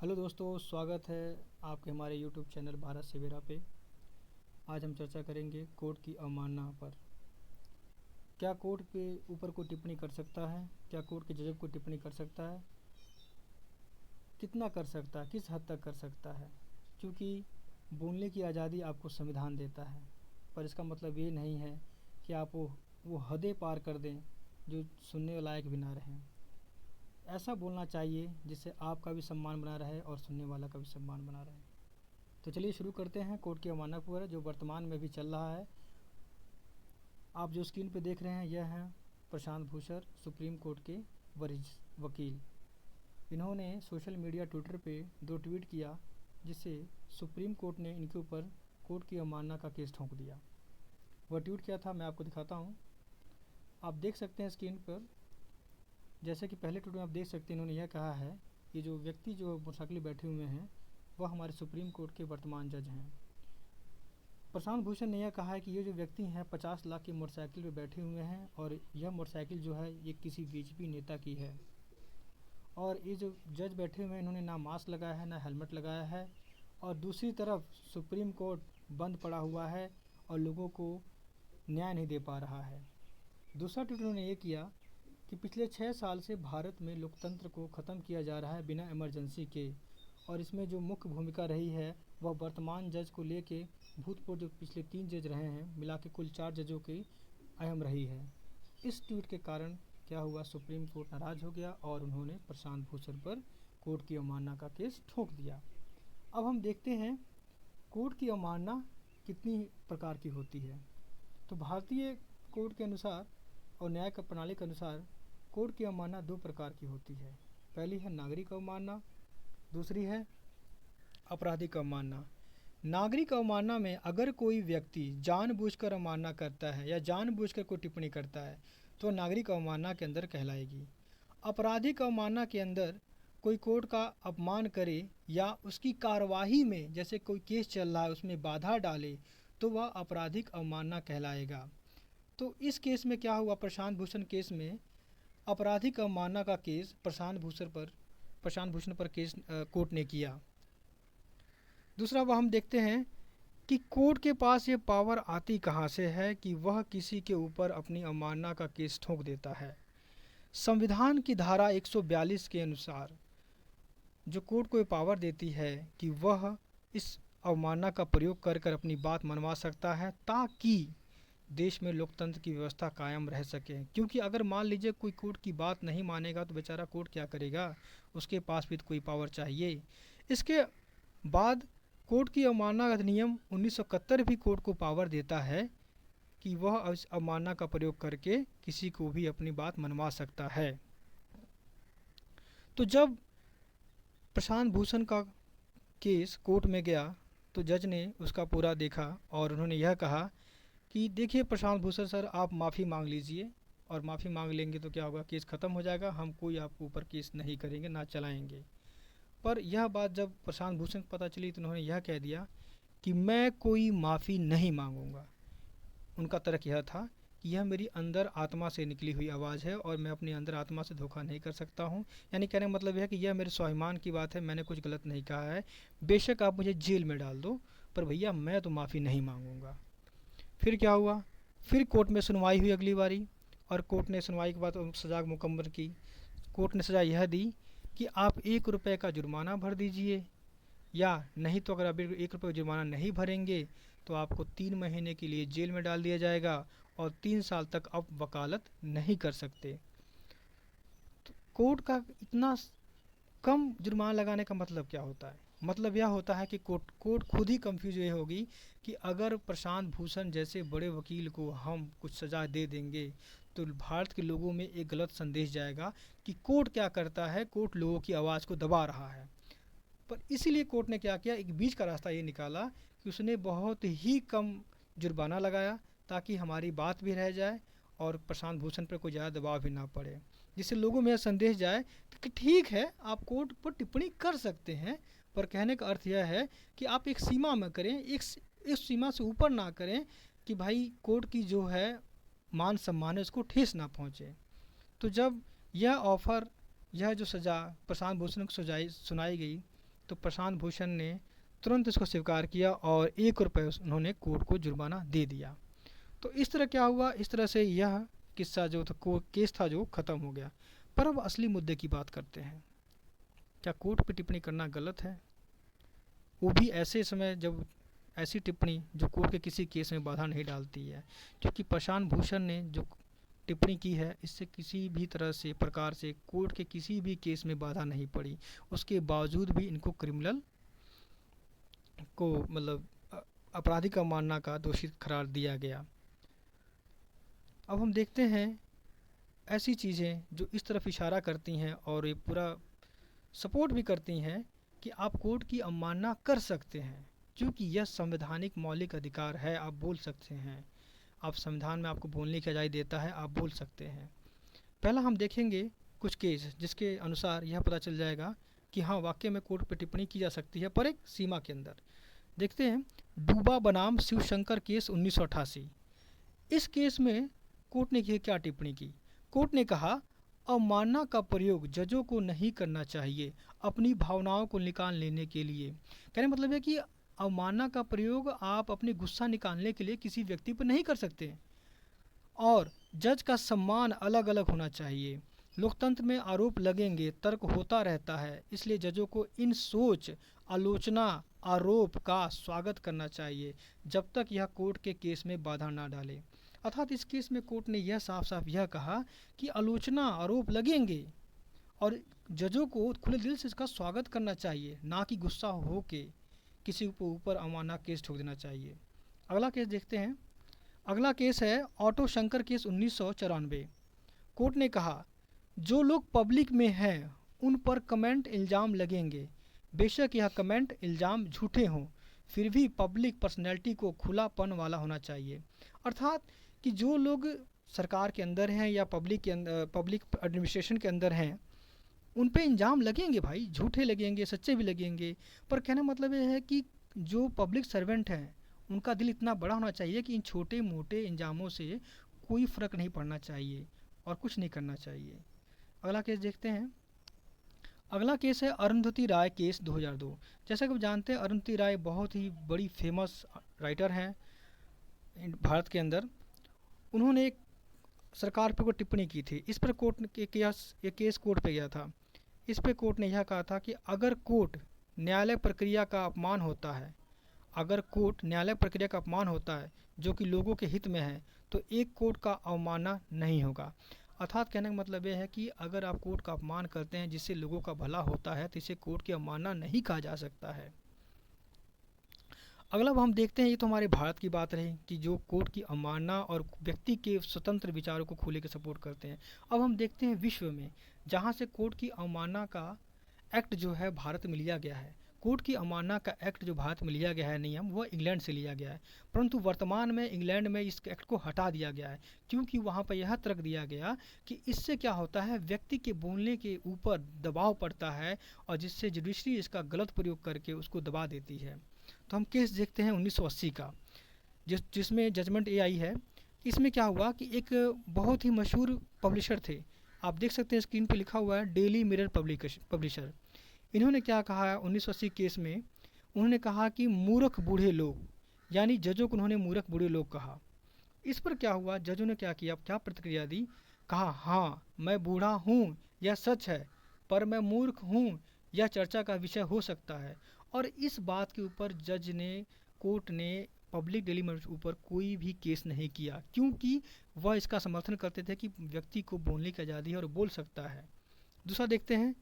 Hello दोस्तों, स्वागत है आपके हमारे यूट्यूब चैनल भारत सवेरा पे। आज हम चर्चा करेंगे कोर्ट की अवमानना पर। क्या कोर्ट के ऊपर कोई टिप्पणी कर सकता है? क्या कोर्ट के जज को टिप्पणी कर सकता है? कितना कर सकता है, किस हद तक कर सकता है? क्योंकि बोलने की आज़ादी आपको संविधान देता है, पर इसका मतलब ये नहीं है कि आप वो हदें पार कर दें जो सुनने लायक भी ना रहें। ऐसा बोलना चाहिए जिससे आपका भी सम्मान बना रहे और सुनने वाला का भी सम्मान बना रहे। तो चलिए शुरू करते हैं कोर्ट की अवमानना पर, जो वर्तमान में भी चल रहा है। आप जो स्क्रीन पे देख रहे हैं, यह हैं प्रशांत भूषण, सुप्रीम कोर्ट के वरिष्ठ वकील। इन्होंने सोशल मीडिया ट्विटर पे 2 ट्वीट किया, जिससे सुप्रीम कोर्ट ने इनके ऊपर कोर्ट की अवमानना का केस ठोंक दिया। वह ट्वीट क्या था, मैं आपको दिखाता हूँ। आप देख सकते हैं स्क्रीन पर। जैसे कि पहले ट्वीट में आप देख सकते हैं, इन्होंने यह कहा है कि जो व्यक्ति जो मोटरसाइकिल बैठे हुए हैं वह हमारे सुप्रीम कोर्ट के वर्तमान जज हैं। प्रशांत भूषण ने यह कहा है कि ये जो व्यक्ति हैं 50 लाख की मोटरसाइकिल पर बैठे हुए हैं और यह मोटरसाइकिल जो है ये किसी बीजेपी नेता की है। और ये जो जज बैठे हुए हैं, इन्होंने ना मास्क लगाया है ना हेलमेट लगाया है। और दूसरी तरफ सुप्रीम कोर्ट बंद पड़ा हुआ है और लोगों को न्याय नहीं दे पा रहा है। दूसरा ट्वीट उन्होंने ये किया कि पिछले 6 साल से भारत में लोकतंत्र को ख़त्म किया जा रहा है बिना इमरजेंसी के, और इसमें जो मुख्य भूमिका रही है वह वर्तमान जज को लेके भूतपूर्व जो पिछले 3 जज रहे हैं, मिला के कुल 4 जजों की अहम रही है। इस ट्वीट के कारण क्या हुआ, सुप्रीम कोर्ट नाराज़ हो गया और उन्होंने प्रशांत भूषण पर कोर्ट की अवमानना का केस ठोक दिया। अब हम देखते हैं कोर्ट की अवमानना कितनी प्रकार की होती है। तो भारतीय कोर्ट के अनुसार और न्याय प्रणाली के अनुसार कोर्ट की अवमानना 2 प्रकार की होती है। पहली है नागरिक अवमानना, दूसरी है आपराधिक अवमानना। नागरिक अवमानना में अगर कोई व्यक्ति जानबूझकर अवमानना करता है या जानबूझकर कोई टिप्पणी करता है तो नागरिक अवमानना के अंदर कहलाएगी। आपराधिक अवमानना के अंदर कोई कोर्ट का अपमान करे या उसकी कार्यवाही में, जैसे कोई केस चल रहा है उसमें बाधा डाले, तो वह आपराधिक अवमानना कहलाएगा। तो इस केस में क्या हुआ, प्रशांत भूषण केस में आपराधिक अवमानना का केस प्रशांत भूषण पर केस कोर्ट ने किया। दूसरा वह हम देखते हैं कि कोर्ट के पास ये पावर आती कहाँ से है कि वह किसी के ऊपर अपनी अवमानना का केस ठोक देता है। संविधान की धारा 142 के अनुसार जो कोर्ट को ये पावर देती है कि वह इस अवमानना का प्रयोग कर कर अपनी बात मनवा सकता है, ताकि देश में लोकतंत्र की व्यवस्था कायम रह सके। क्योंकि अगर मान लीजिए कोई कोर्ट की बात नहीं मानेगा तो बेचारा कोर्ट क्या करेगा, उसके पास भी तो कोई पावर चाहिए। इसके बाद कोर्ट की अवमानना अधिनियम 1971 भी कोर्ट को पावर देता है कि वह इस अवमानना का प्रयोग करके किसी को भी अपनी बात मनवा सकता है। तो जब प्रशांत भूषण का केस कोर्ट में गया तो जज ने उसका पूरा देखा और उन्होंने यह कहा कि देखिए प्रशांत भूषण सर, आप माफ़ी मांग लीजिए, और माफ़ी मांग लेंगे तो क्या होगा, केस ख़त्म हो जाएगा, हम कोई आपके ऊपर केस नहीं करेंगे, ना चलाएंगे। पर यह बात जब प्रशांत भूषण को पता चली तो उन्होंने यह कह दिया कि मैं कोई माफ़ी नहीं मांगूंगा। उनका तर्क यह था कि यह मेरी अंदर आत्मा से निकली हुई आवाज़ है और मैं अपनी अंदर आत्मा से धोखा नहीं कर सकता हूँ। यानी कहने का मतलब यह है कि यह मेरे स्वाभिमान की बात है, मैंने कुछ गलत नहीं कहा है, बेशक आप मुझे जेल में डाल दो, पर भैया मैं तो माफ़ी नहीं मांगूंगा। फिर क्या हुआ, फिर कोर्ट में सुनवाई हुई अगली बारी, और कोर्ट ने सुनवाई के बाद सज़ा मुकम्मल की। कोर्ट ने सज़ा यह दी कि आप 1 रुपये का जुर्माना भर दीजिए, या नहीं तो अगर आप 1 रुपये जुर्माना नहीं भरेंगे तो आपको 3 महीने के लिए जेल में डाल दिया जाएगा और 3 साल तक आप वकालत नहीं कर सकते। तो कोर्ट का इतना कम जुर्माना लगाने का मतलब क्या होता है? मतलब यह होता है कि कोर्ट खुद ही कंफ्यूज ये होगी कि अगर प्रशांत भूषण जैसे बड़े वकील को हम कुछ सज़ा दे देंगे तो भारत के लोगों में एक गलत संदेश जाएगा कि कोर्ट क्या करता है, कोर्ट लोगों की आवाज़ को दबा रहा है। पर इसीलिए कोर्ट ने क्या किया, एक बीच का रास्ता ये निकाला कि उसने बहुत ही कम जुर्माना लगाया ताकि हमारी बात भी रह जाए और प्रशांत भूषण पर कोई ज़्यादा दबाव भी ना पड़े, जिससे लोगों में यह संदेश जाए कि ठीक है आप कोर्ट पर टिप्पणी कर सकते हैं, पर कहने का अर्थ यह है कि आप एक सीमा में करें, इस सीमा से ऊपर ना करें कि भाई कोर्ट की जो है मान सम्मान है उसको ठेस ना पहुँचे। तो जब यह जो सज़ा प्रशांत भूषण को सुनाई गई तो प्रशांत भूषण ने तुरंत इसको स्वीकार किया और ₹1 उन्होंने कोर्ट को जुर्माना दे दिया। तो इस तरह क्या हुआ, इस तरह से यह किस्सा जो था केस था जो ख़त्म हो गया। पर अब असली मुद्दे की बात करते हैं। क्या कोर्ट पर टिप्पणी करना गलत है, वो भी ऐसे समय जब ऐसी टिप्पणी जो कोर्ट के किसी केस में बाधा नहीं डालती है? क्योंकि प्रशांत भूषण ने जो टिप्पणी की है इससे किसी भी तरह से प्रकार से कोर्ट के किसी भी केस में बाधा नहीं पड़ी। उसके बावजूद भी इनको क्रिमिनल को मतलब आपराधिक अवमानना का दोषी करार दिया गया। अब हम देखते हैं ऐसी चीज़ें जो इस तरफ इशारा करती हैं और ये पूरा सपोर्ट भी करती हैं कि आप कोर्ट की अवमानना कर सकते हैं, क्योंकि यह संवैधानिक मौलिक अधिकार है। आप बोल सकते हैं, आप संविधान में आपको बोलने की आज़ादी देता है, आप बोल सकते हैं। पहला हम देखेंगे कुछ केस जिसके अनुसार यह पता चल जाएगा कि हाँ वाकई में कोर्ट पर टिप्पणी की जा सकती है, पर एक सीमा के अंदर। देखते हैं डूबा बनाम शिवशंकर केस 1988। इस केस में कोर्ट ने क्या टिप्पणी की? कोर्ट ने कहा अवमानना का प्रयोग जजों को नहीं करना चाहिए अपनी भावनाओं को निकाल लेने के लिए। कहने मतलब है कि अवमानना का प्रयोग आप अपनी गुस्सा निकालने के लिए किसी व्यक्ति पर नहीं कर सकते, और जज का सम्मान अलग अलग होना चाहिए। लोकतंत्र में आरोप लगेंगे, तर्क होता रहता है, इसलिए जजों को इन सोच, आलोचना, आरोप का स्वागत करना चाहिए जब तक यह कोर्ट के केस में बाधा ना डाले। अर्थात इस केस में कोर्ट ने यह साफ साफ यह कहा कि आलोचना, आरोप लगेंगे और जजों को खुले दिल से इसका स्वागत करना चाहिए, ना कि गुस्सा हो के किसी के ऊपर अवमानना केस ठोक देना चाहिए। अगला केस देखते हैं। अगला केस है ऑटो शंकर केस 1994। कोर्ट ने कहा जो लोग पब्लिक में हैं उन पर कमेंट इल्ज़ाम लगेंगे, बेशक यह कमेंट इल्ज़ाम झूठे हों, फिर भी पब्लिक पर्सनैलिटी को खुलापन वाला होना चाहिए। अर्थात कि जो लोग सरकार के अंदर हैं या पब्लिक एडमिनिस्ट्रेशन के अंदर हैं उन पे इल्ज़ाम लगेंगे भाई, झूठे लगेंगे, सच्चे भी लगेंगे, पर कहना मतलब ये है कि जो पब्लिक सर्वेंट हैं उनका दिल इतना बड़ा होना चाहिए कि इन छोटे मोटे इल्ज़ामों से कोई फ़र्क नहीं पड़ना चाहिए और कुछ नहीं करना चाहिए। अगला केस देखते हैं। अगला केस है अरुंधति राय केस 2002। जैसा कि आप जानते हैं अरुंधति राय बहुत ही बड़ी फेमस राइटर हैं भारत के अंदर। उन्होंने एक सरकार पर कोई टिप्पणी की थी, इस पर कोर्ट के केस कोर्ट पे गया था। इस पे कोर्ट ने यह कहा था कि अगर कोर्ट न्यायालय प्रक्रिया का अपमान होता है, अगर कोर्ट न्यायालय प्रक्रिया का अपमान होता है जो कि लोगों के हित में है, तो एक कोर्ट का अवमानना नहीं होगा। अर्थात कहने का मतलब यह है कि अगर आप कोर्ट का अपमान करते हैं जिससे लोगों का भला होता है तो इसे कोर्ट की अवमानना नहीं कहा जा सकता है। अगला हम देखते हैं, ये तो हमारे भारत की बात रही कि जो कोर्ट की अवमानना और व्यक्ति के स्वतंत्र विचारों को खोले के सपोर्ट करते हैं। अब हम देखते हैं विश्व में, जहाँ से कोर्ट की अवमानना का एक्ट जो है भारत में लिया गया है। कोर्ट की अवमानना का एक्ट जो भारत में लिया गया है नियम, वह इंग्लैंड से लिया गया है, परंतु वर्तमान में इंग्लैंड में इस एक्ट को हटा दिया गया है, क्योंकि वहाँ पर यह तर्क दिया गया कि इससे क्या होता है, व्यक्ति के बोलने के ऊपर दबाव पड़ता है और जिससे जुडिशरी इसका गलत प्रयोग करके उसको दबा देती है। तो हम केस देखते हैं 1980 का, जिसमें जजमेंट ये आई है। इसमें क्या हुआ कि एक बहुत ही मशहूर पब्लिशर थे, आप देख सकते हैं स्क्रीन पे लिखा हुआ है डेली मिरर पब्लिशर। इन्होंने क्या कहा है 1980 केस में, उन्होंने कहा कि मूर्ख बूढ़े लोग, यानी जजों को उन्होंने मूर्ख बूढ़े लोग कहा। इस पर क्या हुआ, जजों ने क्या किया, क्या प्रतिक्रिया दी, कहा हाँ मैं बूढ़ा हूँ यह सच है, पर मैं मूर्ख हूँ यह चर्चा का विषय हो सकता है। और इस बात के ऊपर जज ने, कोर्ट ने पब्लिक डेली मिरर के ऊपर कोई भी केस नहीं किया, क्योंकि वह इसका समर्थन करते थे कि व्यक्ति को बोलने की आज़ादी है और बोल सकता है। दूसरा देखते हैं,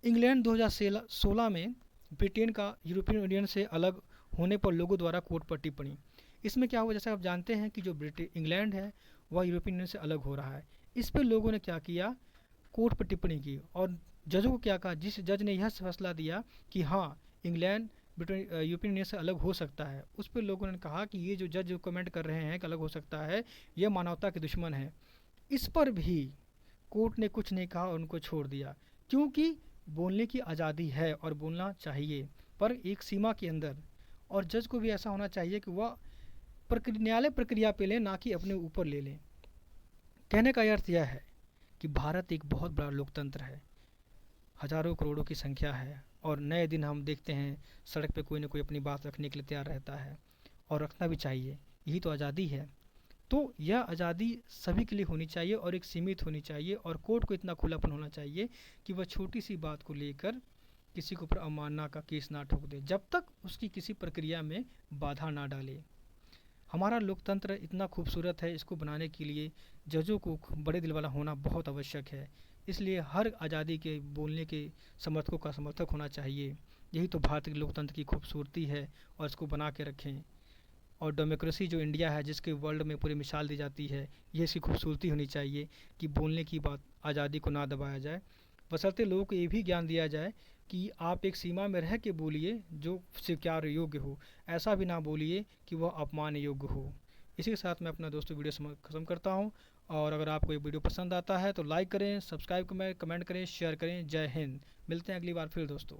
इंग्लैंड 2016 में ब्रिटेन का यूरोपियन यूनियन से अलग होने पर लोगों द्वारा कोर्ट पर टिप्पणी। इसमें क्या हुआ, जैसे आप जानते हैं कि जो इंग्लैंड है वह यूरोपियन यूनियन से अलग हो रहा है। इस पर लोगों ने क्या किया, कोर्ट पर टिप्पणी की और जजों को क्या कहा, जिस जज ने यह फैसला दिया कि हाँ इंग्लैंड ब्रिटेन यूरोपियन यूनियन से अलग हो सकता है, उस पर लोगों ने कहा कि ये जो जज जो कमेंट कर रहे हैं कि अलग हो सकता है, यह मानवता के दुश्मन है। इस पर भी कोर्ट ने कुछ नहीं कहा और उनको छोड़ दिया, क्योंकि बोलने की आज़ादी है और बोलना चाहिए, पर एक सीमा के अंदर। और जज को भी ऐसा होना चाहिए कि वह न्यायालय प्रक्रिया पे लें, ना कि अपने ऊपर ले लें। कहने का अर्थ यह है कि भारत एक बहुत बड़ा लोकतंत्र है, हज़ारों करोड़ों की संख्या है और नए दिन हम देखते हैं सड़क पे कोई ना कोई अपनी बात रखने के लिए तैयार रहता है, और रखना भी चाहिए। यही तो आज़ादी है। तो यह आज़ादी सभी के लिए होनी चाहिए और एक सीमित होनी चाहिए, और कोर्ट को इतना खुलापन होना चाहिए कि वह छोटी सी बात को लेकर किसी के ऊपर अवमानना का केस ना ठोक दे, जब तक उसकी किसी प्रक्रिया में बाधा ना डाले। हमारा लोकतंत्र इतना खूबसूरत है, इसको बनाने के लिए जजों को बड़े दिल वाला होना बहुत आवश्यक है। इसलिए हर आज़ादी के बोलने के समर्थकों का समर्थक होना चाहिए। यही तो भारत के लोकतंत्र की खूबसूरती है, और इसको बना के रखें। और डेमोक्रेसी जो इंडिया है, जिसके वर्ल्ड में पूरी मिसाल दी जाती है, ये इसकी खूबसूरती होनी चाहिए कि बोलने की बात, आज़ादी को ना दबाया जाए। बशर्ते लोगों को ये भी ज्ञान दिया जाए कि आप एक सीमा में रह के बोलिए जो स्वीकार योग्य हो, ऐसा भी ना बोलिए कि वह अपमान योग्य हो। इसी के साथ मैं अपना दोस्तों वीडियो ख़त्म करता हूँ। और अगर आपको ये वीडियो पसंद आता है तो लाइक करें, सब्सक्राइब करें, कमेंट करें, शेयर करें। जय हिंद। मिलते हैं अगली बार फिर दोस्तों।